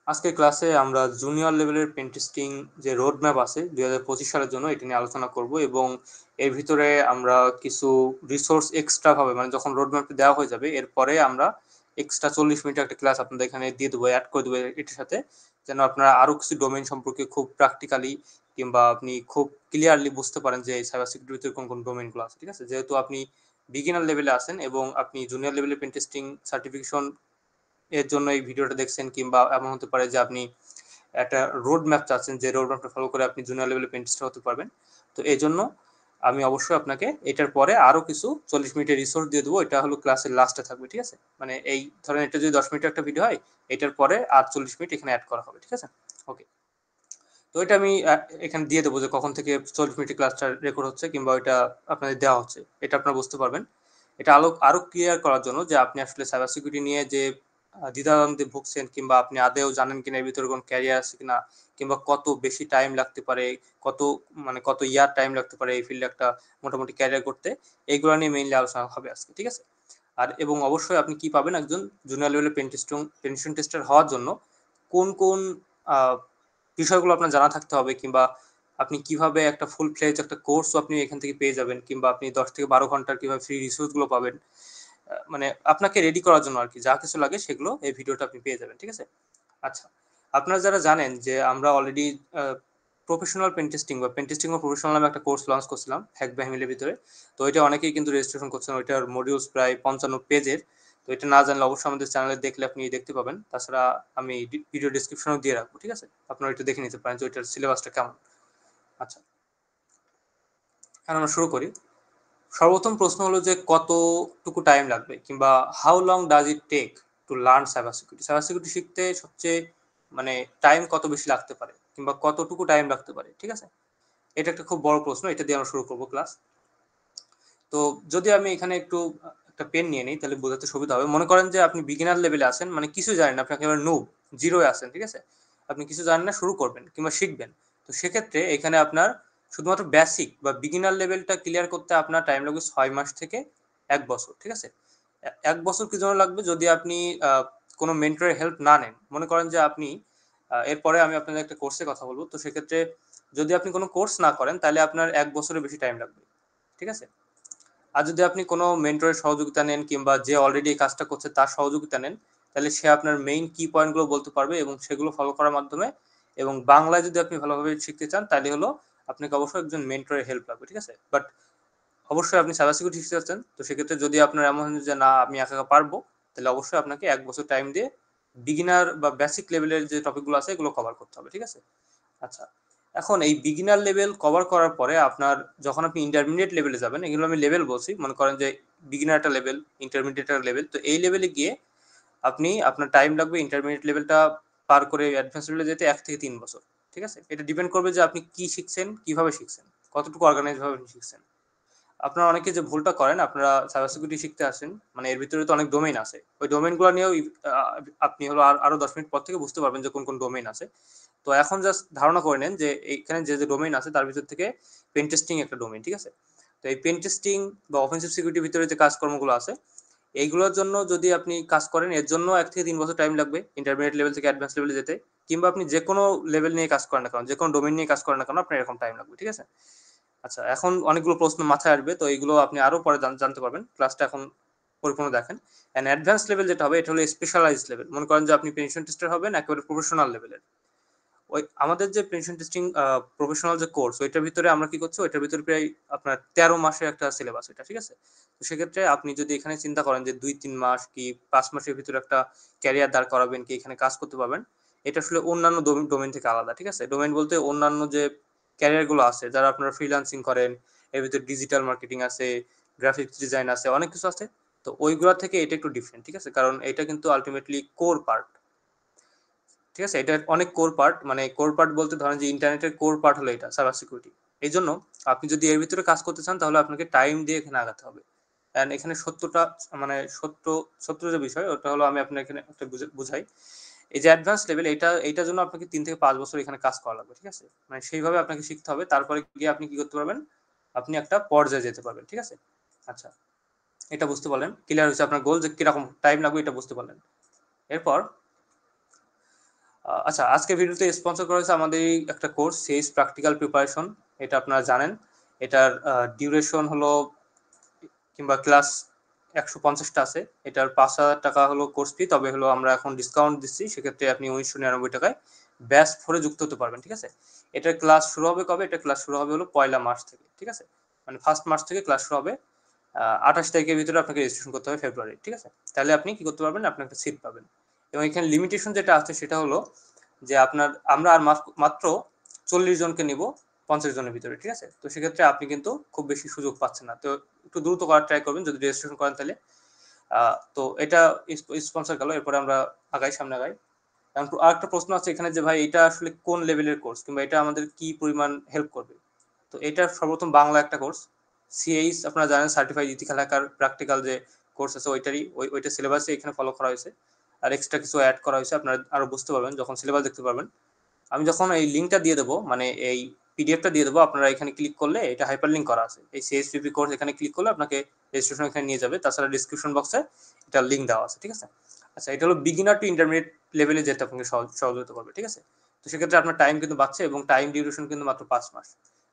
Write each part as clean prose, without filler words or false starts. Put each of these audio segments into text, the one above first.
আজকের ক্লাসে আমরা জুনিয়র লেভেলের পেন টেস্টিং যে রোড ম্যাপ আছে 2025 সালের জন্য এটা নিয়ে আলোচনা করব এবং এর ভিতরে আমরা কিছু রিসোর্স এক্সট্রা ভাবে মানে যখন রোড ম্যাপটা দেওয়া হয়ে যাবে এরপরে আমরা এক্সট্রা 40 মিনিট একটা ক্লাস আপনাদের এখানে দিয়ে দেবো, অ্যাড করে দেবো এটার সাথে, যেন আপনারা আরো কিছু ডোমেইন সম্পর্কে খুব প্র্যাকটিক্যালি কিংবা আপনি খুব ক্লিয়ারলি বুঝতে পারেন যে সাইবার সিকিউরিটির ভিতরে কোন কোন ডোমেইনগুলো আছে। ঠিক আছে, যেহেতু আপনি বিগিনার লেভেলে আছেন এবং আপনি জুনিয়র লেভেলের পেন টেস্টিং সার্টিফিকেশন এর জন্য এই ভিডিওটা দেখছেন, কিংবা এমন হতে পারে যে আপনি একটা রোড ম্যাপ চাচ্ছেন যে রোড ম্যাপটা ফলো করে আপনি জুনিয়র লেভেলে পেন টেস্টার হতে পারবেন। তো এই জন্য আমি অবশ্যই আপনাকে এটার পরে আরো কিছু 40 মিনিটের রিসোর্স দিয়ে দেবো, এটা হলো ক্লাসের লাস্টে থাকবে। ঠিক আছে, মানে এই ধরেন এটা যদি 10 মিনিটের একটা ভিডিও হয়, এটার পরে আর 40 মিনিট এখানে অ্যাড করা হবে। ঠিক আছে, ওকে। তো এটা আমি এখানে দিয়ে দেবো যে কখন থেকে 40 মিনিটের ক্লাসটা রেকর্ড হচ্ছে কিংবা ওইটা আপনাদের দেওয়া হচ্ছে, এটা আপনারা বুঝতে পারবেন। এটা আরো ক্লিয়ার করার জন্য যে আপনি আসলে সাইবার সিকিউরিটি নিয়ে যে দ্বিধাদ্বন্দ্বে ভুগছেন কিংবা আপনি আদেও জানেন কিনা এর ভিতরে কোনো ক্যারিয়ার আছে কিনা, কিংবা কত বেশি টাইম লাগতে পারে, কত কত ইয়ার টাইম লাগতে পারে এই ফিল্ডে একটা মোটামুটি ক্যারিয়ার করতে, এইগুলো নিয়ে মেইনলি আলোচনা হবে আজকে। ঠিক আছে, আর এবং অবশ্যই আপনি কি পাবেন একজন জুনিয়র লেভেলের পেনটেশন টেস্টার হওয়ার জন্য কোন কোন বিষয়গুলো আপনার জানা থাকতে হবে, কিংবা আপনি কিভাবে একটা ফুল ফ্লেজ একটা কোর্সও আপনি এখান থেকে পেয়ে যাবেন, কিংবা আপনি 10 থেকে 12 ঘন্টার কিভাবে ফ্রি রিসোর্স গুলো পাবেন, মানে আপনাকে রেডি করার জন্য আর কি যা কিছু লাগে সেগুলো এই ভিডিওটা আপনি পেয়ে যাবেন। ঠিক আছে, আচ্ছা, আপনারা যারা জানেন যে আমরা অলরেডি প্রফেশনাল পেন টেস্টিং বা পেন টেস্টিং ও প্রফেশনাল নামে একটা কোর্স লঞ্চ করছিলাম হ্যাক বাহিনীর ভিতরে। তো এটা অনেকেই কিন্তু রেজিস্ট্রেশন করছেন, ওইটার মডিউলস প্রায় 55 পেজের। তো এটা না জানলে অবশ্যই আমাদের চ্যানেলে দেখলে আপনি দেখতে পাবেন, তাছাড়া আমি ভিডিও ডিসক্রিপশনেও দিয়ে রাখবো। ঠিক আছে, আপনারা একটু দেখে নিতে পারেন যে ওইটার সিলেবাসটা কেমন। আচ্ছা, এখন আমরা শুরু করি। সর্বপ্রথম প্রশ্ন হলো যে কতটুকু টাইম লাগবে, কিংবা how long does it take to learn cyber security. Cyber security শিখতে সবচেয়ে মানে টাইম কত বেশি লাগতে পারে, কিংবা কতটুকু টাইম লাগতে পারে। ঠিক আছে, এটা একটা খুব বড় প্রশ্ন, এটা দিয়ে আমরা শুরু করবো ক্লাস। তো যদি আমি এখানে একটু একটা পেন নিয়ে নিই তাহলে বোঝাতে সুবিধা হবে। মনে করেন যে আপনি বিগিনার লেভেলে আছেন, মানে কিছু জানেন না, আপনি একেবারে নুব, জিরোয় আছেন। ঠিক আছে, আপনি কিছু জানেন না, শুরু করবেন কিংবা শিখবেন। তো সেক্ষেত্রে এখানে আপনার শুধুমাত্র বেসিক বা বিগিনার লেভেলটা ক্লিয়ার করতে আপনার টাইম লাগবে 6 মাস থেকে 1 বছর। ঠিক আছে, 1 বছর কি জন্য লাগবে, যদি আপনি কোনো মেন্টরের হেল্প না নেন। মনে করেন যে আপনি এরপরে আমি আপনাদের একটা কোর্সের কথা বলবো, তো সেক্ষেত্রে যদি আপনি কোনো কোর্স না করেন তাহলে আপনার 1 বছরের বেশি টাইম লাগবে। ঠিক আছে, আর যদি আপনি কোনো মেন্টরের সহযোগিতা নেন কিংবা যে অলরেডি এই কাজটা করছে তার সহযোগিতা নেন, তাহলে সে আপনার মেইন কি পয়েন্টগুলো বলতে পারবে এবং সেগুলো ফলো করার মাধ্যমে, এবং বাংলায় যদি আপনি ভালোভাবে শিখতে চান তাহলে হলো আপনাকে অবশ্যই একজন মেন্টরের হেল্প লাগবে। ঠিক আছে, বাট অবশ্যই আপনি সাইবার সিকিউরিটি শিখতে চাচ্ছেন, তো সেক্ষেত্রে যদি আপনার এমন হয় যে না আমি একা একা পারবো, তাহলে অবশ্যই আপনাকে 1 বছর টাইম দিয়ে বিগিনার বা বেসিক লেভেলের যে টপিকগুলো আছে এগুলো কভার করতে হবে। ঠিক আছে, আচ্ছা, এখন এই বিগিনার লেভেল কভার করার পরে আপনার যখন আপনি ইন্টারমিডিয়েট লেভেলে যাবেন, এগুলো আমি লেভেল বলছি, মনে করেন যে বিগিনার একটা লেভেল, ইন্টারমিডিয়েট একটা লেভেল, তো এই লেভেলে গিয়ে আপনি আপনার টাইম লাগবে ইন্টারমিডিয়েট লেভেলটা পার করে অ্যাডভান্স লেভেলে যেতে 1 থেকে 3 বছর। ঠিক আছে, এটা ডিপেন্ড করবে যে আপনি কি শিখছেন, কিভাবে শিখছেন, কতটুকু অর্গানাইজ ভাবে শিখছেন। আপনারা অনেকে যে ভুলটা করেন, আপনারা সাইবার সিকিউরিটি শিখতে আসেন, মানে এর ভিতরে তো অনেক ডোমেইন আছে, ওই ডোমেইনগুলো নিয়েও আপনি হলো আরো 10 মিনিট পর থেকে বুঝতে পারবেন যে কোন কোন ডোমেইন আছে। তো এখন জাস্ট ধারণা করে নেন যে এইখানে যে যে ডোমেইন আছে তার ভিতর থেকে পেন টেস্টিং একটা ডোমেইন। ঠিক আছে, তো এই পেন টেস্টিং বা অফেন্সিভ সিকিউরিটির ভিতরে যে কাজকর্মগুলো আছে এইগুলোর জন্য যদি আপনি কাজ করেন, এর জন্য 1 থেকে 3 বছর টাইম লাগবে ইন্টারমিডিয়েট লেভেল থেকে অ্যাডভান্স লেভেলে যেতে, কিংবা আপনি যে কোনো লেভেল নিয়ে কাজ করেন না কেন, যে কোনো ডোমেইন নিয়ে কাজ করেন না কেন, আপনার এরকম টাইম লাগবে। ঠিক আছে, আচ্ছা, এখন অনেকগুলো প্রশ্ন মাথায় আসবে, তো এইগুলো আপনি আরো পরে জানতে পারবেন, ক্লাসটা এখন পরিপূর্ণ দেখেন। এন্ড অ্যাডভান্স লেভেল যেটা হবে এটা হলো স্পেশালাইজ লেভেল। মনে করেন যে আপনি পেনশন টেস্টার হবেন একেবারে প্রফেশনাল লেভেলের। ওই আমাদের যে পেনশন টেস্টিং প্রফেশনাল যে কোর্স, ওইটার ভিতরে আমরা কি করছি, ওইটার ভিতরে প্রায় আপনার 13 মাসের একটা সিলেবাস এটা। ঠিক আছে, তো সেক্ষেত্রে আপনি যদি এখানে চিন্তা করেন যে 2-3 মাস কি 5 মাসের ভিতরে একটা ক্যারিয়ার দাঁড় করাবেন, কি এখানে কাজ করতে পারবেন, এটা আসলে অন্যান্য ডোমেইন থেকে আলাদা। ঠিক আছে, ডোমেইন বলতে অন্যান্য যে ক্যারিয়ার গুলো আছে, যারা আপনারা ফ্রিল্যান্সিং করেন, এর ভিতরে ডিজিটাল মার্কেটিং আছে, গ্রাফিক্স ডিজাইন আছে, অনেক কিছু আছে। তো ওইগুলা থেকে এটা একটু ডিফারেন্ট। ঠিক আছে, কারণ এটা কিন্তু আলটিমেটলি কোর পার্ট। ঠিক আছে, এটা অনেক কোর পার্ট, মানে কোর পার্ট বলতে ধরেন যে ইন্টারনেটের কোর পার্ট হলো এটা সাইবার সিকিউরিটি। এই জন্য আপনি যদি এর ভিতরে কাজ করতে চান তাহলে আপনাকে টাইম দিয়ে এখানে আগাতে হবে। এন্ড এখানে সত্যটা, মানে সত্য যে বিষয় ওটা হলো, আমি আপনাকে এখানে একটা বুঝাই। এই যে অ্যাডভান্স লেভেল, এইটার জন্য আপনাকে 3 থেকে 5 বছর এখানে কাজ করা লাগবে। ঠিক আছে, মানে সেইভাবে আপনাকে শিখতে হবে, তারপরে গিয়ে আপনি কি করতে পারবেন, আপনি একটা পর্যায়ে যেতে পারবেন। ঠিক আছে, আচ্ছা, এটা বুঝতে পারলেন, ক্লিয়ার হয়েছে আপনার গোল যে কিরকম টাইম লাগবে, এটা বুঝতে পারলেন। এরপর আচ্ছা, আজকে ভিডিওতে স্পন্সর করা হয়েছে আমাদের একটা কোর্স সিএস প্র্যাকটিক্যাল প্রিপারেশন। এটা আপনারা জানেন। এটার ডিউরেশন হলো কিংবা ক্লাস 150টা আছে। এটার 5,000 টাকা হলো কোর্স ফি। তবে হলো আমরা এখন ডিসকাউন্ট দিচ্ছি, সেক্ষেত্রে আপনি 1999 টাকায় ব্যাচ 4 যুক্ত হতে পারবেন। ঠিক আছে, এটার ক্লাস শুরু হবে কবে? এটা ক্লাস শুরু হবে হলো 1 মার্চ থেকে। ঠিক আছে, মানে 1 মার্চ থেকে ক্লাস শুরু হবে। 28 তারিখের ভিতরে আপনাকে রেজিস্ট্রেশন করতে হবে, ফেব্রুয়ারি। ঠিক আছে, তাহলে আপনি কি করতে পারবেন? আপনি একটা সিট পাবেন। এবং এখানে লিমিটেশন যেটা আছে সেটা হলো যে আমরা আর মাত্র 40 জনকে নিব 50 জনের ভিতরে। ঠিক আছে, তো সেক্ষেত্রে আপনি কিন্তু খুব বেশি সুযোগ পাচ্ছেন না, তো একটু দ্রুত করার ট্রাই করবেন যদি রেজিস্ট্রেশন করেন তাহলে। তো এটা স্পন্সর গেল, এরপরে আমরা সামনে আগাই। আরেকটা প্রশ্ন আছে এখানে যে ভাই এটা আসলে কোন লেভেলের কোর্স কিংবা এটা আমাদের কি পরিমাণ হেল্প করবে? তো এটা সর্বপ্রথম বাংলা একটা কোর্স। সিএইচ আপনারা জানেন, সার্টিফাইড ইথিক্যাল হ্যাকার প্র্যাকটিক্যাল যে কোর্স আছে ওইটা সিলেবাসে এখানে ফলো করা হয়েছে। আর এক্সট্রা কিছু অ্যাড করা হয়েছে, আপনারা আরো বুঝতে পারবেন যখন সিলেবাস দেখতে পারবেন। আমি যখন এই লিঙ্কটা দিয়ে দেবো, মানে এই পিডিএফটা দিয়ে দেবো, আপনারা এখানে ক্লিক করলে এটা হাইপার লিঙ্ক করা আছে, এই সিএসপিপি কোর্স এখানে ক্লিক করলে আপনাকে রেজিস্ট্রেশন এখানে নিয়ে যাবে। তাছাড়া ডিসক্রিপশন বক্সে এটা লিঙ্ক দেওয়া আছে। ঠিক আছে, আচ্ছা, এটা হলো বিগিনার টু ইন্টারমিডিয়েট লেভেলে যেতে আপনাকে সহযোগিতা করবে। ঠিক আছে, তো সেক্ষেত্রে আপনার টাইম কিন্তু বাড়ছে এবং টাইম ডিউরেশন কিন্তু মাত্র 5 মাস।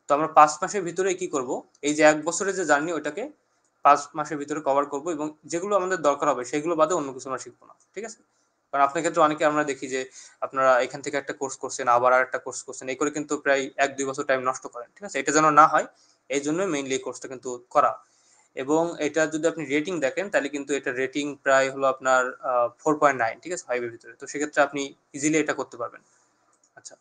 তো আমরা 5 মাসের ভিতরে কি করব, এই যে 1 বছরের যে জার্নি ওইটাকে 5 মাসের ভিতরে কভার করব, এবং যেগুলো আমাদের দরকার হবে সেগুলো বাদে অন্য কিছু আমরা শিখবো না। ঠিক আছে, কারণ আপনার ক্ষেত্রে অনেকে আমরা দেখি যে আপনারা এখান থেকে একটা কোর্স করছেন, আবার আর একটা কোর্স করছেন, এই করে কিন্তু প্রায় 1-2 বছর টাইম নষ্ট করেন। ঠিক আছে, এটা যেন না হয় এই জন্য মেইনলি এই কোর্সটা কিন্তু করা। এবং এটা যদি আপনি রেটিং দেখেন তাহলে কিন্তু এটা রেটিং প্রায় হলো আপনার 4.9। ঠিক আছে, 5 এর ভিতরে। তো সেক্ষেত্রে আপনি ইজিলি এটা করতে পারবেন। আচ্ছা,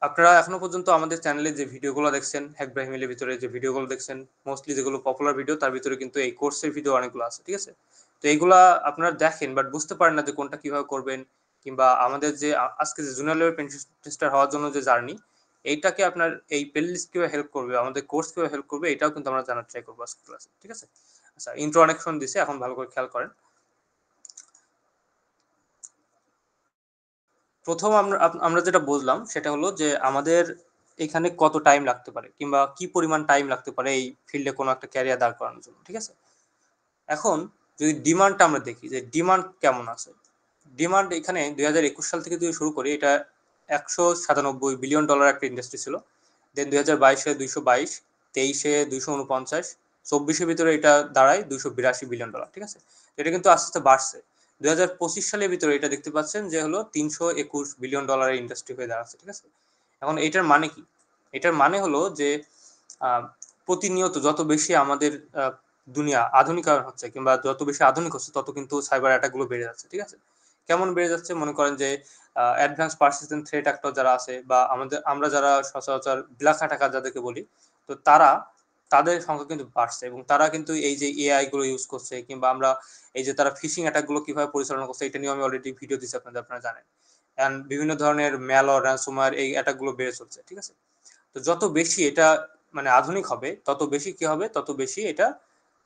আপনারা এখনো পর্যন্ত আমাদের চ্যানেলে যে ভিডিওগুলো দেখছেন, হ্যাকব্রাহিমের ভিতরে যে ভিডিওগুলো দেখছেন, মোস্টলি যেগুলো পপুলার ভিডিও, তার ভিতরে কিন্তু এই কোর্সের ভিডিও অনেকগুলো আছে। ঠিক আছে, তো এইগুলা আপনারা দেখেন বাট বুঝতে পারেন না যে কোনটা কিভাবে করবেন, কিংবা আমাদের যে আজকে যে জুনিয়র লেভেল পেন টেস্টার হওয়ার জন্য যে জার্নি, এইটাকে আপনার এই প্লেলিস্ট কিভাবে হেল্প করবে, আমাদের কোর্স কিভাবে হেল্প করবে, এটাও কিন্তু আমরা জানার ট্রাই করবো আজকে ক্লাসে। ঠিক আছে, আচ্ছা, ইন্ট্রোডাকশন দিছে, এখন ভালো করে খেয়াল করেন। প্রথম আমরা যেটা বুঝলাম সেটা হলো যে আমাদের এখানে কত টাইম লাগতে পারে কিংবা কি পরিমাণ টাইম লাগতে পারে এই ফিল্ডে কোনো একটা ক্যারিয়ার দাঁড় করানোর জন্য। ঠিক আছে, এখন যদি ডিমান্ডটা আমরা দেখি যে ডিমান্ড কেমন আছে, ডিমান্ড এখানে 2021 সাল থেকে যদি শুরু করি, এটা $197 বিলিয়ন একটা ইন্ডাস্ট্রি ছিল। দেন 2022-এ 222, 23-এ 249, 24-এর ভিতরে এটা দাঁড়ায় $282 বিলিয়ন। ঠিক আছে, এটা কিন্তু আস্তে আস্তে বাড়ছে। 2025 সালের ভিতরে এটা দেখতে পাচ্ছেন যে হলো $321 বিলিয়ন ইন্ডাস্ট্রি হয়ে দাঁড়াচ্ছে। ঠিক আছে, এখন এটার মানে কি? এটার মানে হলো যে প্রতিনিয়ত যত বেশি আমাদের দুনিয়া আধুনিকায়ন হচ্ছে কিংবা যত বেশি আধুনিক হচ্ছে, তত কিন্তু সাইবার অ্যাটাক গুলো বেড়ে যাচ্ছে। ঠিক আছে, কেমন বেড়ে যাচ্ছে? মনে করেন যে অ্যাডভান্স পার্সিস্টেন্ট থ্রেট অ্যাক্টর যারা আছে, বা আমরা যারা সচরাচর ব্ল্যাক হ্যাট হ্যাকার যাদেরকে বলি, তো তাদের সংখ্যা কিন্তু বাড়ছে, এবং তারা কিন্তু এই যে এআই গুলো ইউজ করছে, কিংবা আমরা এই যে তারা ফিশিং অ্যাটাক গুলো কিভাবে পরিচালনা করছে, এটা নিয়ে আমি অলরেডি ভিডিও দিচ্ছি আপনারা জানেন। এন্ড বিভিন্ন ধরনের ম্যালওয়্যার, র্যানসমওয়্যার, এই অ্যাটাক গুলো বেড়ে চলছে। ঠিক আছে, তো যত বেশি এটা মানে আধুনিক হবে, তত বেশি কি হবে, তত বেশি এটা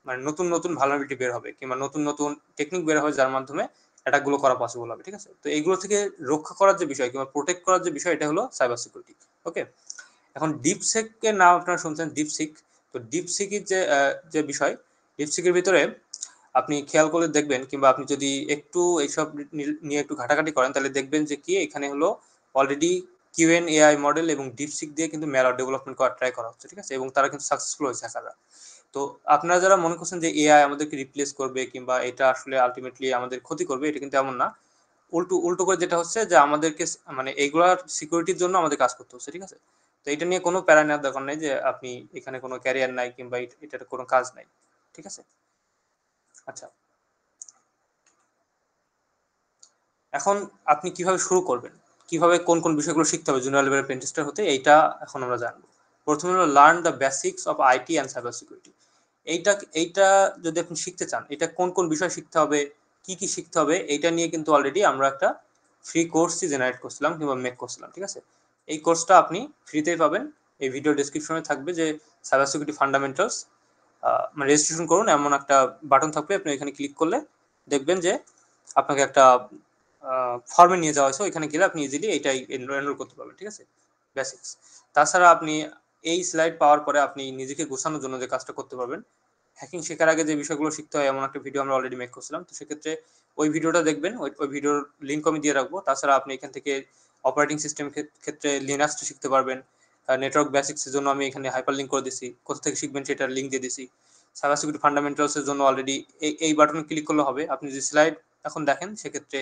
মানে নতুন নতুন ভালনারেবিলিটি বের হবে, কিংবা নতুন নতুন টেকনিক বের হবে, যার মাধ্যমে অ্যাটাক গুলো করা পসিবল হবে। ঠিক আছে, তো এইগুলো থেকে রক্ষা করার যে বিষয় কিংবা প্রোটেক্ট করার যে বিষয়, এটা হলো সাইবার সিকিউরিটি। ওকে, এখন ডিপসেক এর নাম আপনারা শুনছেন, ডিপসিক। তো ডিপসিকের যে বিষয়, ডিপসিকের ভিতরে আপনি খেয়াল করে দেখবেন, কিংবা আপনি যদি একটু এইসব নিয়ে একটু ঘাটাঘাটি করেন, তাহলে দেখবেন যে কি এখানে হলো অলরেডি কিউএন এআই মডেল এবং ডিপসিক দিয়ে কিন্তু ম্যালওয়্যার ডেভেলপমেন্ট করার ট্রাই করা হচ্ছে। ঠিক আছে, এবং তারা কিন্তু সাকসেসফুল হয়েছে হ্যাকাররা। তো আপনারা যারা মনে করছেন যে এআই আমাদেরকে রিপ্লেস করবে কিংবা এটা আসলে আলটিমেটলি আমাদের ক্ষতি করবে, এটা কিন্তু এমন না। উল্টো উল্টো করে যেটা হচ্ছে যে আমাদেরকে মানে এইগুলার সিকিউরিটির জন্য আমাদের কাজ করতে হচ্ছে। ঠিক আছে, তো এটা নিয়ে কোনো প্যারা নেওয়ার দরকার নেই যে আপনি এখানে কোনো ক্যারিয়ার নাই কিংবা এটার কোনো কাজ নাই। ঠিক আছে, আচ্ছা, এখন আপনি কিভাবে শুরু করবেন, কিভাবে কোন কোন বিষয়গুলো শিখতে হবে জুনিয়র লেভেলের পেন টেস্টার হতে, এইটা এখন আমরা জানবো। প্রথমে হলো learn the basics of IT and cyber security. এইটা যদি আপনি শিখতে চান, এটা কোন কোন বিষয় শিখতে হবে, কি কি শিখতে হবে, এইটা নিয়ে কিন্তু অলরেডি আমরা একটা ফ্রি কোর্সই জেনারেট করছিলাম কিংবা মেক করছিলাম। ঠিক আছে, এই কোর্সটা আপনি ফ্রিতেই পাবেন। এই ভিডিও ডেসক্রিপশনে থাকবে যে সাইবার সিকিউরিটি ফান্ডামেন্টালস, মানে রেজিস্ট্রেশন করুন এমন একটা বাটন থাকবে, আপনি এখানে ক্লিক করলে দেখবেন যে আপনাকে একটা ফর্মে নিয়ে যাওয়া হয়েছে, ওইখানে গেলে আপনি ইজিলি এইটাই এনরোল করতে পারবেন। ঠিক আছে, বেসিক্স। তাছাড়া আপনি এই স্লাইড পাওয়ার পরে আপনি নিজেকে গোছানোর জন্য যে কাজটা করতে পারবেন, হ্যাকিং শেখার আগে যে বিষয়গুলো শিখতে হয় এমন একটা ভিডিও আমরা অলরেডি মেক করছিলাম। তো সেক্ষেত্রে ওই ভিডিওটা দেখবেন, ওই ভিডিওর লিঙ্ক আমি দিয়ে রাখবো। তাছাড়া আপনি এখান থেকে অপারেটিং সিস্টেম ক্ষেত্রে লিনাক্সটা শিখতে পারবেন। নেটওয়ার্ক বেসিক্সের জন্য আমি এখানে হাইপার লিঙ্ক করে দিছি, কোথা থেকে শিখবেন সেটার লিঙ্ক দিয়ে দিছি। সাইবার সিকিউরিটি ফান্ডামেন্টালসের জন্য অলরেডি এই বাটনে ক্লিক করলে হবে। আপনি যে স্লাইড এখন দেখেন সেক্ষেত্রে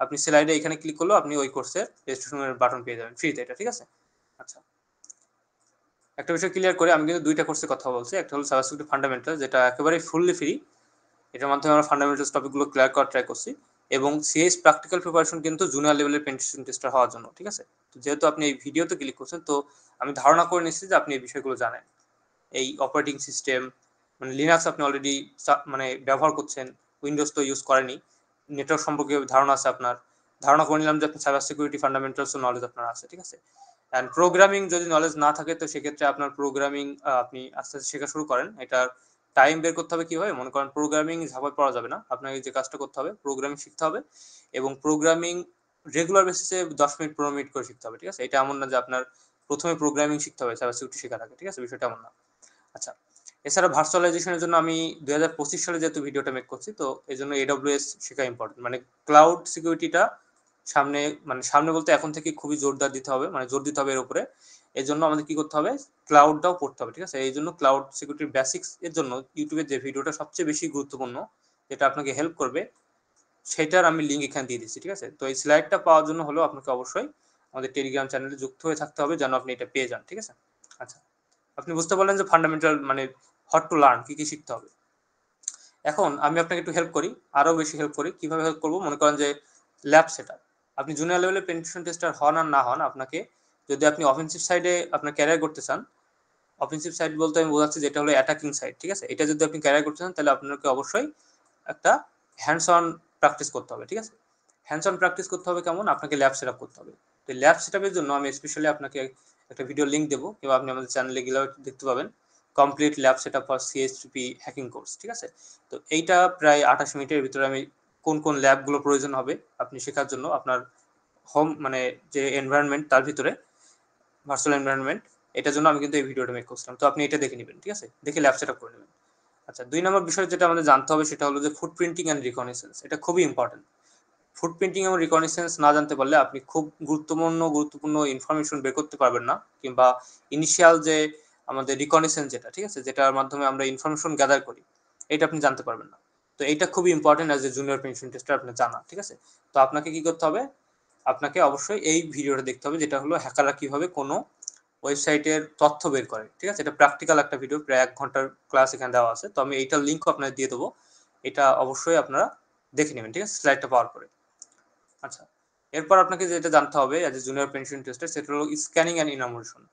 আপনি স্লাইডে এখানে ক্লিক করলেও আপনি ওই কোর্সের রেজিস্ট্রেশনের বাটন পেয়ে যাবেন ফ্রিতে, এটা ঠিক আছে। আচ্ছা, একটা বিষয় ক্লিয়ার করে, আমি কিন্তু দুইটা কোর্সের কথা বলছি। একটা হলো সাইবার সিকিউরিটি ফান্ডামেন্টাল, যেটা একেবারে ফুললি ফ্রি, এটার মাধ্যমে আমরা ফান্ডামেন্টালস টপিকগুলো ক্লিয়ার করার ট্রাই করছি। এবং সিএস প্র্যাকটিক্যাল প্রিপারেশন কিন্তু জুনিয়র লেভেলের পেনিট্রেশন টেস্টার হওয়ার জন্য, ঠিক আছে। তো যেহেতু আপনি এই ভিডিওতে ক্লিক করছেন, তো আমি ধারণা করে নিচ্ছি যে আপনি এই বিষয়গুলো জানেন। এই অপারেটিং সিস্টেম মানে লিনাক্স আপনি অলরেডি মানে ব্যবহার করছেন, উইন্ডোজ তো ইউজ করেনি, নেটওয়ার্ক সম্পর্কে ধারণা আছে আপনার। ধারণা করে নিলাম যে আপনি সাইবার সিকিউরিটি ফান্ডামেন্টালস নলেজ আপনার আছে, ঠিক আছে। অ্যান্ড প্রোগ্রামিং যদি নলেজ না থাকে, তো সেক্ষেত্রে আপনার প্রোগ্রামিং আপনি আস্তে আস্তে শেখা শুরু করেন। এটার টাইম বের করতে হবে কিভাবে, মনে করেন প্রোগ্রামিং ঝাপায় পড়া যাবে না, আপনাকে যে কাজটা করতে হবে প্রোগ্রামিং শিখতে হবে, এবং প্রোগ্রামিং রেগুলার বেসিসে 10 মিনিট 15 মিনিট করে শিখতে হবে, ঠিক আছে। এটা এমন না যে আপনার প্রথমে প্রোগ্রামিং শিখতে হবে সাইবার সিকিউরিটি শেখার আগে, ঠিক আছে, বিষয়টা এমন না। আচ্ছা, এছাড়া ভার্চুয়ালাইজেশনের জন্য আমি 2025 সালে যেহেতু ভিডিওটা মেক করছি, তো এই জন্য এডব্লিউএস শেখা ইম্পর্টেন্ট, মানে ক্লাউড সিকিউরিটিটা সামনে, মানে সামনে বলতে এখন থেকে খুবই জোরদার দিতে হবে, মানে জোর দিতে হবে এর উপরে। এই জন্য আমাদের কি করতে হবে, ক্লাউডটাও পড়তে হবে, ঠিক আছে। এই জন্য ক্লাউড সিকিউরিটির বেসিক্স এর জন্য ইউটিউবের যে ভিডিওটা সবচেয়ে বেশি গুরুত্বপূর্ণ, যেটা আপনাকে হেল্প করবে, সেটার আমি লিঙ্ক এখানে দিয়ে দিচ্ছি, ঠিক আছে। তো এই স্লাইডটা পাওয়ার জন্য হলো আপনাকে অবশ্যই আমাদের টেলিগ্রাম চ্যানেলে যুক্ত হয়ে থাকতে হবে, যেন আপনি এটা পেয়ে যান, ঠিক আছে। আচ্ছা, আপনি বুঝতে পারলেন যে ফান্ডামেন্টাল মানে হট টু লার্ন, কি কি শিখতে হবে। এখন আমি আপনাকে একটু হেল্প করি, আরো বেশি হেল্প করি। কিভাবে হেল্প করবো, মনে করেন যে ল্যাব সেটআপ, আপনি জুনিয়র লেভেলে পেনিট্রেশন টেস্টার হন আর না হন, আপনাকে যদি আপনি অফেন্সিভ সাইডে আপনার ক্যারিয়ার করতে চান, অফেন্সিভ সাইড বলতে আমি বোঝাচ্ছি যেটা হলো অ্যাটাকিং সাইড, ঠিক আছে, এটা যদি আপনি ক্যারিয়ার করতে চান, তাহলে আপনাকে অবশ্যই একটা হ্যান্ডস অন প্র্যাকটিস করতে হবে, ঠিক আছে। হ্যান্ডস অন প্র্যাকটিস করতে হবে কেমন, আপনাকে ল্যাব সেটআপ করতে হবে। তো ল্যাব সেটআপের জন্য আমি স্পেশালি আপনাকে একটা ভিডিও লিঙ্ক দেবো, কিংবা আপনি আমাদের চ্যানেলে গেলেও দেখতে পাবেন, complete lab setup for CSTP hacking course, ঠিক আছে। তো এইটা প্রায় 28 মিনিটের ভিতরে আমি কোন কোন ল্যাবগুলো প্রয়োজন হবে আপনি শেখার জন্য, আপনার হোম মানে যে এনভায়রনমেন্ট তার ভিতরে, ভার্চুয়াল এনভায়রনমেন্ট, এটার জন্য আমি কিন্তু এই ভিডিওটা মেক করছিলাম। তো আপনি এটা দেখে নেবেন, ঠিক আছে, দেখে ল্যাব সেটআপ করে নেবেন। আচ্ছা, 2 নম্বর বিষয় যেটা আমাদের জানতে হবে সেটা হলো যে ফুট প্রিন্টিং অ্যান্ড রিকগনিসেন্স, এটা খুবই ইম্পর্টেন্ট। ফুট প্রিন্টিং এবং রিকগনিসেন্স না জানতে পারলে আপনি খুব গুরুত্বপূর্ণ ইনফরমেশন বের করতে পারবেন না, কিংবা ইনিশিয়াল যে আমাদের রিকগনিসেন্স যেটা, ঠিক আছে, যেটার মাধ্যমে আমরা ইনফরমেশন গ্যাদার করি, এটা আপনি জানতে পারবেন না। তো এইটা খুবই important as a junior penetration tester আপনার জানা, ঠিক আছে। তো আপনাকে কি করতে হবে, আপনাকে অবশ্যই এই ভিডিওটা দেখতে হবে, যেটা হলো হ্যাকাররা কিভাবে কোনো ওয়েবসাইটের তথ্য বের করে, ঠিক আছে। এটা প্র্যাকটিক্যাল একটা ভিডিও, প্রায় 1 ঘন্টার ক্লাস এখানে দেওয়া আছে। তো আমি এইটার লিঙ্ক আপনাদের দিয়ে দেবো, এটা অবশ্যই আপনারা দেখে নেবেন, ঠিক আছে, স্লাইডটা পাওয়ার পরে। আচ্ছা, এরপর আপনাকে যেটা জানতে হবে as a junior penetration tester, সেটা হলো স্ক্যানিং অ্যান্ড ইনামোরেশন।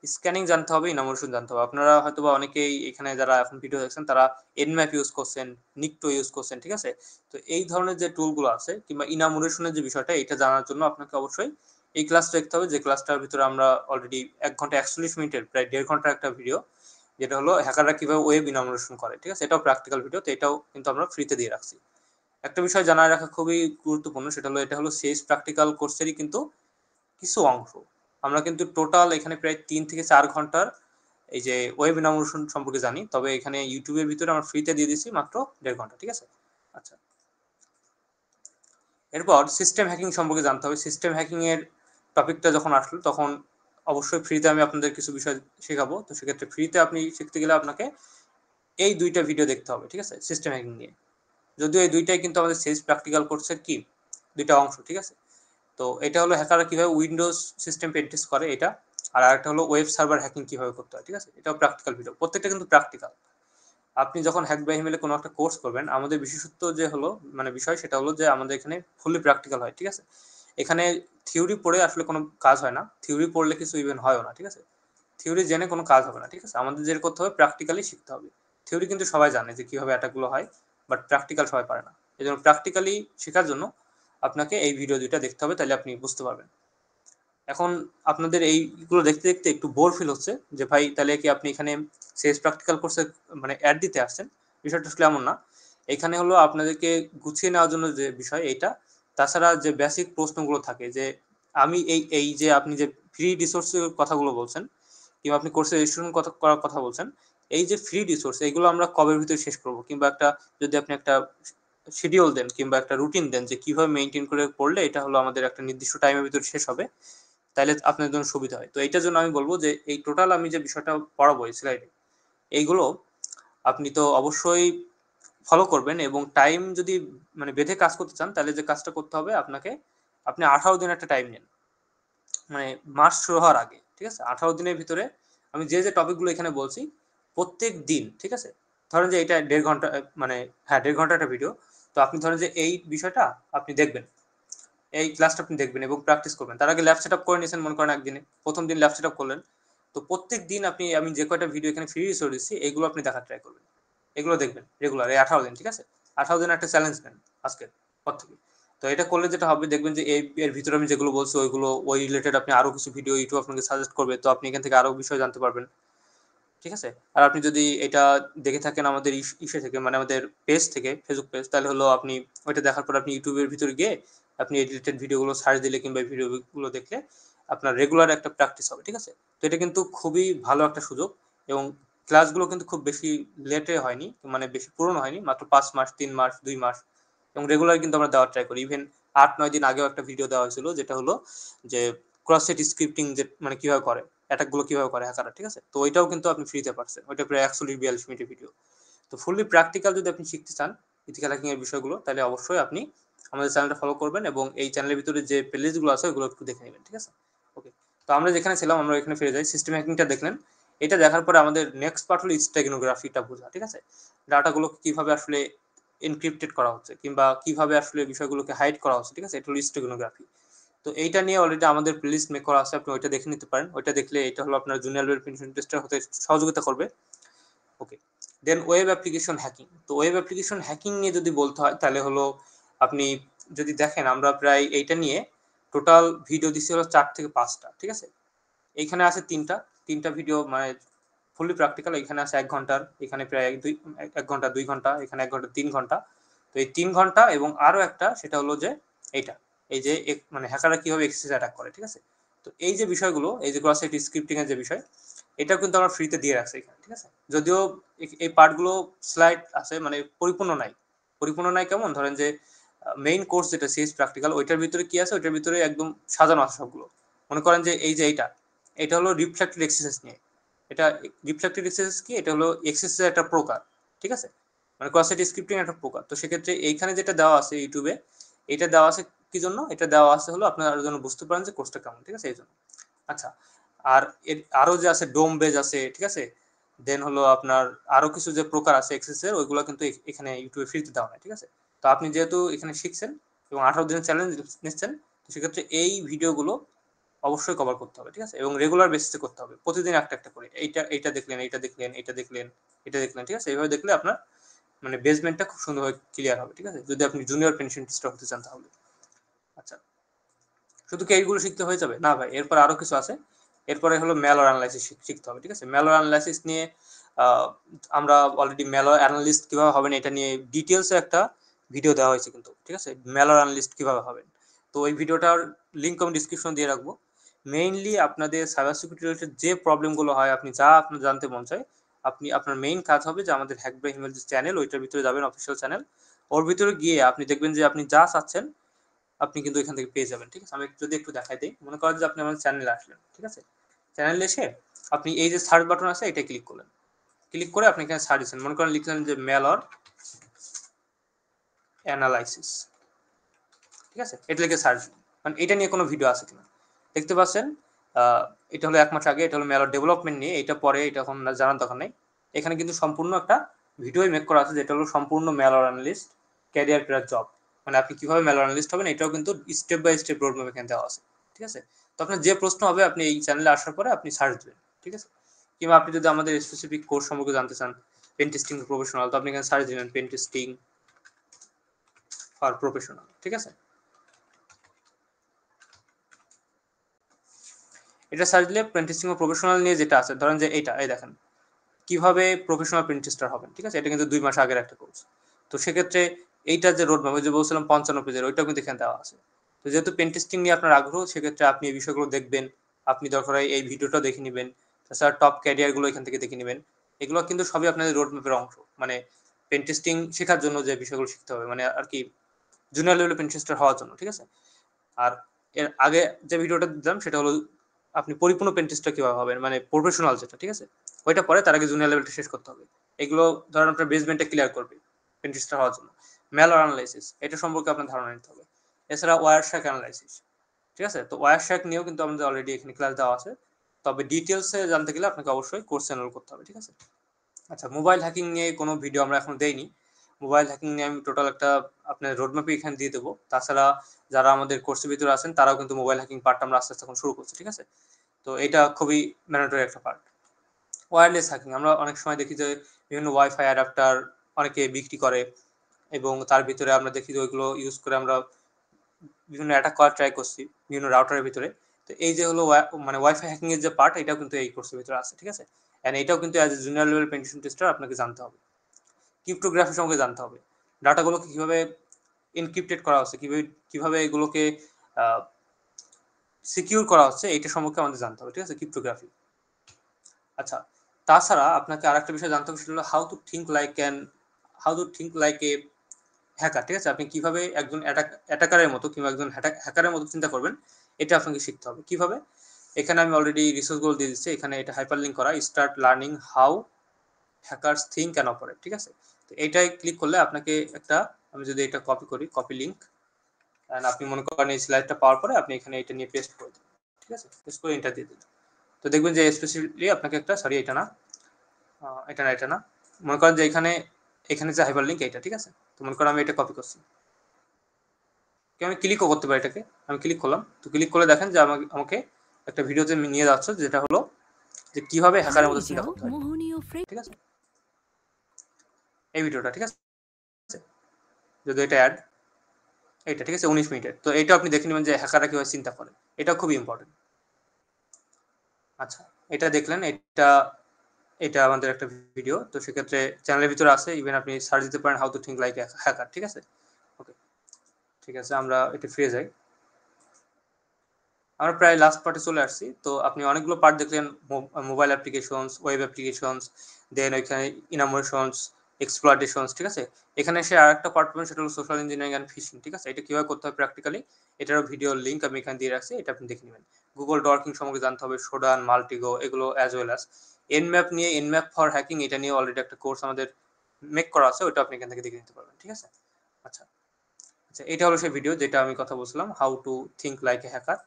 স্ক্যানিং জানতে হবে, ইনামোরেশন জানতে হবে। আপনারা হয়তোবা অনেকেই এখানে যারা এখন ভিডিও দেখছেন, তারা এনম্যাপ ইউজ করছেন, নিকটো ইউজ করছেন, ঠিক আছে। তো এই ধরনের যে টুলগুলো আছে, কিংবা ইনামোরেশনের যে বিষয়টা, এটা জানার জন্য আপনাকে অবশ্যই এই ক্লাসটা দেখতে হবে, যে ক্লাসটার ভিতরে আমরা অলরেডি 1 ঘন্টা 41 মিনিটের প্রায় 1.5 ঘন্টার একটা ভিডিও, যেটা হলো হ্যাকাররা কিভাবে ওয়েব ইনামোরেশন করে, ঠিক আছে। এটাও প্র্যাকটিক্যাল ভিডিও, তো এটাও কিন্তু আমরা ফ্রিতে দিয়ে রাখছি। একটা বিষয় জানায় রাখা খুবই গুরুত্বপূর্ণ, সেটা হলো এটা হলো সিএস প্র্যাকটিক্যাল কোর্সেরই কিন্তু কিছু অংশ। আমরা কিন্তু টোটাল এখানে প্রায় 3 থেকে 4 ঘন্টার এই যে ওয়েব ইনামোরেশন সম্পর্কে জানি, তবে এখানে ইউটিউবের ভিতরে আমরা ফ্রিতে দিয়ে দিচ্ছি মাত্র 1.5 ঘন্টা, ঠিক আছে। আচ্ছা, এরপর সিস্টেম হ্যাকিং সম্পর্কে জানতে হবে। সিস্টেম হ্যাকিং এর টপিকটা যখন আসলো, তখন অবশ্যই ফ্রিতে আমি আপনাদের কিছু বিষয় শেখাবো। তো সেক্ষেত্রে ফ্রিতে আপনি শিখতে গেলে আপনাকে এই 2টা ভিডিও দেখতে হবে, ঠিক আছে, সিস্টেম হ্যাকিং নিয়ে। যদিও এই 2টাই কিন্তু আমাদের সিএস প্র্যাকটিক্যাল কোর্সের কি 2টা অংশ, ঠিক আছে। তো এটা হলো হ্যাকাররা কিভাবে উইন্ডোজ সিস্টেম পেন্টেস্ট করে, এটা। আর আরেকটা হলো ওয়েব সার্ভার হ্যাকিং কিভাবে করতে হয়, ঠিক আছে। এটাও প্র্যাকটিক্যাল ভিডিও, প্রত্যেকটা কিন্তু প্র্যাকটিক্যাল। আপনি যখন হ্যাক বাই ইমেলে কোনো একটা কোর্স করবেন, আমাদের বিশেষত্ব যে হলো মানে বিষয়, সেটা হলো যে আমাদের এখানে ফুললি প্র্যাকটিক্যাল হয়, ঠিক আছে। এখানে থিওরি পড়ে আসলে কোনো কাজ হয় না, থিওরি পড়লে কিছু ইভেন হয়ও না, ঠিক আছে। থিওরি জেনে কোনো কাজ হবে না, ঠিক আছে। আমাদের যে করতে হবে, প্র্যাকটিক্যালি শিখতে হবে। থিওরি কিন্তু সবাই জানে যে কিভাবে অ্যাটাকগুলো হয়, বাট প্র্যাকটিক্যাল সবাই পারে না। এই জন্য প্র্যাকটিক্যালি শেখার জন্য আপনাকে এই ভিডিও 2টা দেখতে হবে, তাহলে আপনি বুঝতে পারবেন। এখন আপনাদের এইগুলো দেখতে দেখতে একটু বোর ফিল হচ্ছে যে ভাই, তাহলে কি আপনি এখানে সিএস প্র্যাকটিক্যাল কোর্সে মানে অ্যাড দিতে আসছেন, বিষয়টা আসলে এমন না। এখানে হলো আপনাদেরকে গুছিয়ে নেওয়ার জন্য যে বিষয় এইটা, তাছাড়া যে বেসিক প্রশ্নগুলো থাকে, যে আমি এই যে আপনি যে ফ্রি রিসোর্সের কথাগুলো বলছেন, কিংবা আপনি কোর্সে রেজিস্ট্রেশন করার কথা বলছেন, এই যে ফ্রি রিসোর্স এইগুলো আমরা কবের ভিতরে শেষ করব, কিংবা একটা যদি আপনি একটা শিডিউল দেন কিংবা একটা রুটিন দেন যে কিভাবে মেইনটেইন করে পড়লে এটা হলো আমাদের একটা নির্দিষ্ট টাইমের ভিতরে শেষ হবে, তাহলে আপনাদের জন্য সুবিধা হয়। তো এইটার জন্য আমি বলবো যে এই টোটাল আমি যে বিষয়টা পড়াবো এই স্লাইডে, এইগুলো আপনি তো অবশ্যই ফলো করবেন, এবং টাইম যদি মানে বেঁধে কাজ করতে চান তাহলে যে কাজটা করতে হবে আপনাকে, আপনি 18 দিন একটা টাইম নেন, মানে মাস শুরু হওয়ার আগে, ঠিক আছে? 18 দিনের ভিতরে আমি যে টপিকগুলো এখানে বলছি প্রত্যেক দিন, ঠিক আছে? ধরেন যে এটা 1.5 ঘন্টা, মানে হ্যাঁ 1.5 ঘন্টা একটা ভিডিও। তো আপনি ধরেন যে এই বিষয়টা আপনি দেখবেন, এই ক্লাসটা আপনি দেখবেন এবং প্র্যাকটিস করবেন। তার আগে ল্যাব সেটআপ করে নিয়েছেন মনে করেন একদিনে, প্রথম দিন ল্যাব সেটআপ করলেন। তো প্রত্যেক দিন আপনি, আমি যে কয়টা ভিডিও এখানে ফ্রি রিসোর্স দিচ্ছি এগুলো আপনি দেখার ট্রাই করবেন, এগুলো দেখবেন রেগুলার এই 18 দিন, ঠিক আছে? 18 দিন একটা চ্যালেঞ্জ নেন আজকের পর থেকে। তো এটা করলে যেটা হবে দেখবেন যে এর ভিতরে আমি যেগুলো বলছি ওইগুলো ওই রিলেটেড আপনি আরো কিছু ভিডিও ইউটিউব আপনাকে সাজেস্ট করবে, তো আপনি এখান থেকে আরো বিষয় জানতে পারবেন, ঠিক আছে? আর আপনি যদি এটা দেখে থাকেন আমাদের ইসে থেকে, মানে আমাদের পেজ থেকে, ফেসবুক পেজ, তাহলে হলো আপনি ওইটা দেখার পর আপনি ইউটিউবের ভিতরে গিয়ে আপনি এই রিলেটেড ভিডিওগুলো সার্চ দিলে কিংবা ভিডিওগুলো দেখলে আপনার রেগুলার একটা প্র্যাকটিস হবে, ঠিক আছে? তো এটা কিন্তু খুবই ভালো একটা সুযোগ, এবং ক্লাসগুলো কিন্তু খুব বেশি লেটে হয়নি, মানে বেশি পুরনো হয়নি, মাত্র 5 মাস, 3 মাস, 2 মাস, এবং রেগুলার কিন্তু আমরা দেওয়ার ট্রাই করি। ইভেন 8-9 দিন আগেও একটা ভিডিও দেওয়া হয়েছিল যেটা হলো যে ক্রস সেট স্ক্রিপ্টিং, যে মানে কিভাবে করে, অ্যাটাক গুলো কিভাবে করে হ্যাকাররা, ঠিক আছে? তো ওইটাও কিন্তু আপনি ফ্রিতে পারছেন, ওইটা প্রায় 41-42 মিনিটের ভিডিও। তো ফুললি প্র্যাকটিক্যাল যদি আপনি শিখতে চান ইথিক্যাল হ্যাকিং এর বিষয়গুলো, তাহলে অবশ্যই আপনি আমাদের চ্যানেলটা ফলো করবেন এবং এই চ্যানেলের ভিতরে যে প্লেলিস্ট গুলো আছে ওগুলো একটু দেখে নেবেন, ঠিক আছে? ওকে, তো আমরা যেখানে ছিলাম আমরা এখানে ফিরে যাই। সিস্টেম হ্যাকিংটা দেখলেন, এটা দেখার পরে আমাদের নেক্সট পার্ট হলো স্টেগনোগ্রাফিটা বোঝা, ঠিক আছে? ডাটাগুলো কিভাবে আসলে এনক্রিপ্টেড করা হচ্ছে কিংবা কিভাবে আসলে বিষয়গুলোকে হাইড করা হচ্ছে, ঠিক আছে? এটা হলো স্টেগনোগ্রাফি। তো এইটা নিয়ে অলরেডি আমাদের প্লেলিস্ট মেক করা আছে, আপনি ওইটা দেখে নিতে পারেন। ওইটা দেখলে এটা হলো আপনার জুনিয়র লেভেল পেনিট্রেশন টেস্টার হতে সহযোগিতা করবে। ওকে, দেন ওয়েব অ্যাপ্লিকেশন হ্যাকিং। তো ওয়েব অ্যাপ্লিকেশন হ্যাকিং নিয়ে যদি বলতে হয় তাহলে হলো আপনি যদি দেখেন আমরা প্রায় এইটা নিয়ে টোটাল ভিডিও দিচ্ছি হলো 4 থেকে 5টা, ঠিক আছে? এইখানে আছে তিনটা ভিডিও, মানে ফুললি প্র্যাকটিক্যাল। এখানে আছে 1 ঘন্টার, এখানে প্রায় 1 ঘন্টা 2 ঘন্টা, এখানে 1 ঘন্টা 3 ঘন্টা। তো এই 3 ঘন্টা এবং আরো একটা সেটা হলো যে এইটা, এই যে মানে হ্যাকাররা কিভাবে এক্সেস অ্যাটাক করে, ঠিক আছে? তো এই যে বিষয়গুলো, এই যে ক্রস সাইট স্ক্রিপ্টিং এর যে বিষয়, এটাও কিন্তু আমরা ফ্রিতে দিয়ে রাখছি এখানে, ঠিক আছে? যদিও এই পার্টগুলো স্লাইড আছে, মানে পরিপূর্ণ নাই। পরিপূর্ণ নাই কেমন, ধরেন যে মেইন কোর্স যেটা সিএস প্র্যাকটিক্যাল, ওইটার ভিতরে কি আছে, ওইটার ভিতরে একদম সাজানো আছে সবগুলো। মনে করেন যে এই যে এটা হলো রিফ্লেক্টেড এক্সারসাইজ নিয়ে। এটা রিফ্লেক্টেড এক্সারসাইজ কি, এটা হলো এক্সারসাইজের একটা প্রকার, ঠিক আছে? মানে ক্রস সাইট স্ক্রিপ্টিং একটা প্রকার। তো সেক্ষেত্রে এইখানে যেটা দেওয়া আছে ইউটিউবে, এটা দেওয়া আছে কি জন্য, এটা দেওয়া আছে হলো আপনারা যেন বুঝতে পারেন যে কোর্সটা কেমন, ঠিক আছে? এই জন্য। আচ্ছা, আর এর আরো যে আছে ডোম বেজ আছে, ঠিক আছে? দেন হলো আপনার আরো কিছু যে প্রকার আছে এক্সেসের, ওইগুলো কিন্তু এখানে ইউটিউবে ফ্রিতে দেওয়া হয়, ঠিক আছে? তো আপনি যেহেতু এখানে শিখছেন এবং 18 দিনের চ্যালেঞ্জ নিচ্ছেন, তো সেক্ষেত্রে এই ভিডিওগুলো অবশ্যই কভার করতে হবে, ঠিক আছে? এবং রেগুলার বেসিসে করতে হবে, প্রতিদিন একটা একটা করে। এইটা দেখলেন, এইটা দেখলেন, এটা দেখলেন, এটা দেখলেন, ঠিক আছে? এইভাবে দেখলে আপনার মানে বেসমেন্টটা খুব সুন্দরভাবে ক্লিয়ার হবে, ঠিক আছে? যদি আপনি জুনিয়র পেনিট্রেশন টেস্টার হতে চান তাহলে। আচ্ছা, শুধু কি এইগুলো শিখতে হয়ে যাবে? না ভাই, এরপর আরো কিছু আছে। এরপরে হলো ম্যালওয়্যার অ্যানালাইসিস শিখতে হবে, ঠিক আছে? ম্যালওয়্যার অ্যানালাইসিস নিয়ে আমরা অলরেডি ম্যালওয়্যার অ্যানালিস্ট কিভাবে হবেন এটা নিয়ে ডিটেলসে একটা ভিডিও দেওয়া হয়েছে কিন্তু, ঠিক আছে? ম্যালওয়্যার অ্যানালিস্ট কিভাবে হবেন। তো ওই ভিডিওটার লিংক আমি ডিসক্রিপশন দিয়ে রাখবো। মেইনলি আপনাদের সাইবার সিকিউরিটি রিলেটেড যে প্রবলেমগুলো হয়, আপনি আপনার জানতে মন চায়, আপনার মেইন কাজ হবে যে আমাদের হ্যাক বাই হিমেল যে চ্যানেল, ওইটার ভিতরে যাবেন, অফিসিয়াল চ্যানেল। ওর ভিতরে গিয়ে আপনি দেখবেন যে আপনি যা চাচ্ছেন আপনি কিন্তু এখান থেকে পেয়ে যাবেন, ঠিক আছে? আমি যদি একটু দেখাই দিই, মনে করেন যে আপনি আমাদের চ্যানেলে আসলেন, ঠিক আছে? চ্যানেলে এসে আপনি এই যে সার্চ বাটন আছে এটা ক্লিক করলেন, ক্লিক করে আপনি এখানে সার্চ দিচ্ছেন, মনে করেন লিখলেন যে ম্যালওয়্যার অ্যানালাইসিস, ঠিক আছে? এটা লিখে সার্চ, মানে এটা নিয়ে কোনো ভিডিও আছে কিনা দেখতে পাচ্ছেন। এটা হলো 1 মাস আগে, এটা হলো ম্যালওয়্যার ডেভেলপমেন্ট নিয়ে, এটা পরে, এটা এখন জানার দরকার নেই। এখানে কিন্তু সম্পূর্ণ একটা ভিডিওই মেক করা আছে যেটা হলো সম্পূর্ণ malware analyst career plus job, মানে আপনি কিভাবে ম্যালওয়্যার অ্যানালিস্ট হবেন এটাও কিন্তু step by step road map এখানে দেওয়া আছে, ঠিক আছে? তো আপনার যে প্রশ্ন হবে আপনি এই চ্যানেলে আসার পরে আপনি সার্চ দিবেন, ঠিক আছে? কিংবা আপনি যদি আমাদের স্পেসিফিক কোর্স সম্পর্কে জানতে চান, পেন টেস্টিং প্রফেশনাল, তো আপনি এখানে সার্চ দিবেন পেন টেস্টিং ফর প্রফেশনাল, ঠিক আছে? এটা সার্চ দিলে পেন টেস্টিং ও প্রফেশনাল নিয়ে যেটা আছে, ধরেন যে এইটা, এই দেখেন কিভাবে প্রফেশনাল পেন টেস্টার হবেন, ঠিক আছে? এটা কিন্তু 2 মাস আগের একটা কোর্স। তো সেক্ষেত্রে এইটা যে রোড ম্যাপ, ওই যে বলছিলাম 55 পেজের, ওইটাও কিন্তু এখানে দেওয়া আছে। তো যেহেতু পেন টেস্টিং নিয়ে আপনার আগ্রহ, সেক্ষেত্রে আপনি এই বিষয়গুলো দেখবেন। আপনি দরকার হয় এই ভিডিওটা দেখে নেবেন, তাছাড়া টপ ক্যারিয়ার গুলো এখান থেকে দেখে নেবেন। এগুলো কিন্তু সবই আপনাদের রোড ম্যাপের অংশ, মানে পেন টেস্টিং শেখার জন্য যে বিষয়গুলো শিখতে হবে, মানে আর কি জুনিয়র লেভেলের পেন টেস্টার হওয়ার জন্য, ঠিক আছে। আর এর আগে যে ভিডিওটা দিলাম সেটা হলো আপনি পরিপূর্ণ পেন টেস্টার কিভাবে হবেন, মানে প্রফেশনাল যেটা, ঠিক আছে। ওইটা পরে তার আগে জুনিয়র লেভেলটা শেষ করতে হবে। এগুলো ধরেন আপনার বেসমেন্টটা ক্লিয়ার করবে পেন টেস্টার হওয়ার জন্য। ম্যালওয়্যার অ্যানালাইসিস, এটা সম্পর্কে আপনার ধারণা নিতে হবে। এছাড়া ওয়্যার শ্যাক অ্যানালাইসিস, ঠিক আছে। তো ওয়্যার শ্যাক নিয়েও কিন্তু আমাদের অলরেডি এখানে ক্লাস দেওয়া আছে, তবে ডিটেলসে জানতে গেলে আপনাকে অবশ্যই কোর্স এনরোল করতে হবে, ঠিক আছে। আচ্ছা, মোবাইল হ্যাকিং নিয়ে কোনো ভিডিও আমরা এখন দেইনি। মোবাইল হ্যাকিং নিয়ে আমি টোটাল একটা আপনার রোডম্যাপে এখানে দিয়ে দেবো। তাছাড়া যারা আমাদের কোর্সের ভিতরে আছেন তারাও কিন্তু মোবাইল হ্যাকিং পার্টটা আমরা আস্তে আস্তে এখন শুরু করছি, ঠিক আছে। তো এটা খুবই ম্যান্ডেটরি একটা পার্ট। ওয়্যারলেস হ্যাকিং, আমরা অনেক সময় দেখি যে বিভিন্ন ওয়াইফাই অ্যাডাপ্টার অনেকে বিক্রি করে, এবং তার ভিতরে আমরা দেখি যে ওইগুলো ইউজ করে আমরা বিভিন্ন অ্যাটাক করার ট্রাই করছি বিভিন্ন রাউটারের ভিতরে। তো এই যে হলো মানে ওয়াইফাই হ্যাকিং এর যে পার্ট, এটাও কিন্তু এই কোর্সের ভিতরে আছে, ঠিক আছে। এন্ড এটাও কিন্তু as a junior level penetration tester আপনাকে জানতে হবে। ক্রিপ্টোগ্রাফি সম্পর্কে জানতে হবে, ডাটাগুলোকে কিভাবে এনক্রিপ্টেড করা হচ্ছে, কিভাবে কিভাবে এগুলোকে সিকিউর করা হচ্ছে, এটা সম্পর্কে আমাদের জানতে হবে, ঠিক আছে, ক্রিপ্টোগ্রাফি। আচ্ছা, তাছাড়া আপনাকে আরেকটা বিষয় জানতে হবে, সেটা হলো how to think like a hacker, ঠিক আছে। আপনি কিভাবে একজন অ্যাটাকারের মতো কিংবা একজন হ্যাকারের মতো চিন্তা করবেন, এটা আপনাকে শিখতে হবে কিভাবে। এখানে আমি অলরেডি রিসোর্সগুলো দিয়ে দিচ্ছি, এখানে এটা হাইপারলিংক করা, start learning how hackers think and operate, ঠিক আছে। তো এইটাই ক্লিক করলে আপনাকে একটা, আমি যদি এটা কপি করি, কপি লিঙ্ক, এন্ড আপনি মনে করেন এই স্লাইডটা পাওয়ার পরে আপনি এখানে এটা নিয়ে পেস্ট করে দিন, ঠিক আছে। পেস্ট করে এন্টার দিয়ে দিন। তো দেখবেন যে স্পেসিফিকলি আপনাকে একটা, সরি এটা না, এটা না, মনে করেন যে এখানে যে হাইপারলিংক এটা, ঠিক আছে। তো মনে করেন আমি এটা কপি করছি, আমি ক্লিকও করতে পারি এটাকে, আমি ক্লিক করলাম। তো ক্লিক করে দেখেন যে আমাকে একটা ভিডিওতে নিয়ে যাচ্ছে, যেটা হলো যে কিভাবে হ্যাকারের মতো চিন্তা করতে হয়, ঠিক আছে, এই ভিডিওটা, ঠিক আছে। যদি এটা অ্যাড, এটা ঠিক আছে 19 মিনিটের, তো এটা আপনি দেখে নেবেন যে হ্যাকাররা কিভাবে চিন্তা করে, এটা খুবই ইম্পর্টেন্ট। আচ্ছা, এটা দেখলেন, এটা এটা আমাদের একটা ভিডিও, তো সেক্ষেত্রে চ্যানেলের ভিতরে আছে, ইভেন আপনি সার্চ দিতে পারেন how to think like hacker, ঠিক আছে। ওকে, ঠিক আছে, আমরা এটা ফিরে যাই। আমরা প্রায় লাস্ট পার্টে চলে আসছি। তো আপনি অনেকগুলো পার্ট দেখলেন, মোবাইল অ্যাপ্লিকেশনস, ওয়েব অ্যাপ্লিকেশনস, দেন ওইখানে ইনামোশনস, এক্সপ্লয়টেশনস, ঠিক আছে। এখানে এসে আরেকটা পার্ট পাবেন, সেটা হলো সোশ্যাল ইঞ্জিনিয়ারিং অ্যান্ড ফিশিং, ঠিক আছে। এটা কিভাবে করতে হবে প্র্যাকটিক্যালি, এটারও ভিডিওর লিঙ্ক আমি এখানে দিয়ে রাখছি, এটা আপনি দেখে নেবেন। গুগল ডর্কিং সম্পর্কে জানতে হবে, শোডান, মাল্টিগো, এগুলো অ্যাজ ওয়েল অ্যাজ এনম্যাপ নিয়ে, এনম্যাপ ফর হ্যাকিং, এটা নিয়ে অলরেডি একটা কোর্স আমাদের মেক করা আছে, ওটা আপনি এখান থেকে দেখে নিতে পারবেন, ঠিক আছে। আচ্ছা আচ্ছা, এটা হলো সেই ভিডিও যেটা আমি কথা বলছিলাম, how to think like a hacker.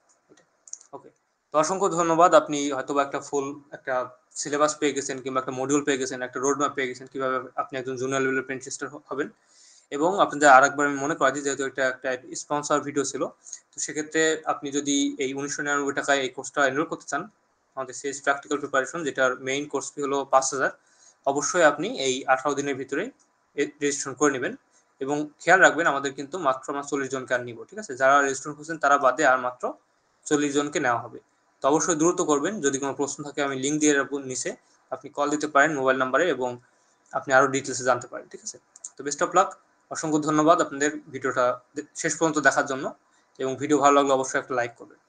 Okay, তো অসংখ্য ধন্যবাদ। আপনি হয়তোবা একটা ফুল একটা সিলেবাস পেয়ে গেছেন, কিংবা একটা মডিউল পেয়ে গেছেন, একটা রোড ম্যাপ পেয়ে গেছেন কিভাবে আপনি একজন জুনিয়র লেভেলের পেন টেস্টার হবেন। এবং আপনাদের আরেকবার আমি মনে করাই দিই, যেহেতু এটা একটা স্পন্সর ভিডিও ছিল, তো সেক্ষেত্রে আপনি যদি এই 1999 টাকায় এই কোর্সটা এনরোল করতে চান, আমাদের সেলস প্র্যাকটিক্যাল প্রিপারেশন, যেটার মেইন কোর্স ফি হলো 5000, অবশ্যই আপনি এই 18 দিনের ভিতরে রেজিস্ট্রেশন করে নেবেন। এবং খেয়াল রাখবেন, আমাদের কিন্তু মাত্র 40 জনকে আর নিব, ঠিক আছে। যারা রেজিস্ট্রেশন করছেন তারা বাদে আর মাত্র 40 জনকে নেওয়া হবে। তো অবশ্যই দ্রুত করবেন। যদি কোনো প্রশ্ন থাকে আমি লিঙ্ক দিয়ে রাখবো নিচে, আপনি কল দিতে পারেন মোবাইল নাম্বারে, এবং আপনি আরো ডিটেলসে জানতে পারেন, ঠিক আছে। তো বেস্ট অফ লাক, অসংখ্য ধন্যবাদ আপনাদের ভিডিওটা শেষ পর্যন্ত দেখার জন্য, এবং ভিডিও ভালো লাগলে অবশ্যই একটা লাইক করবেন।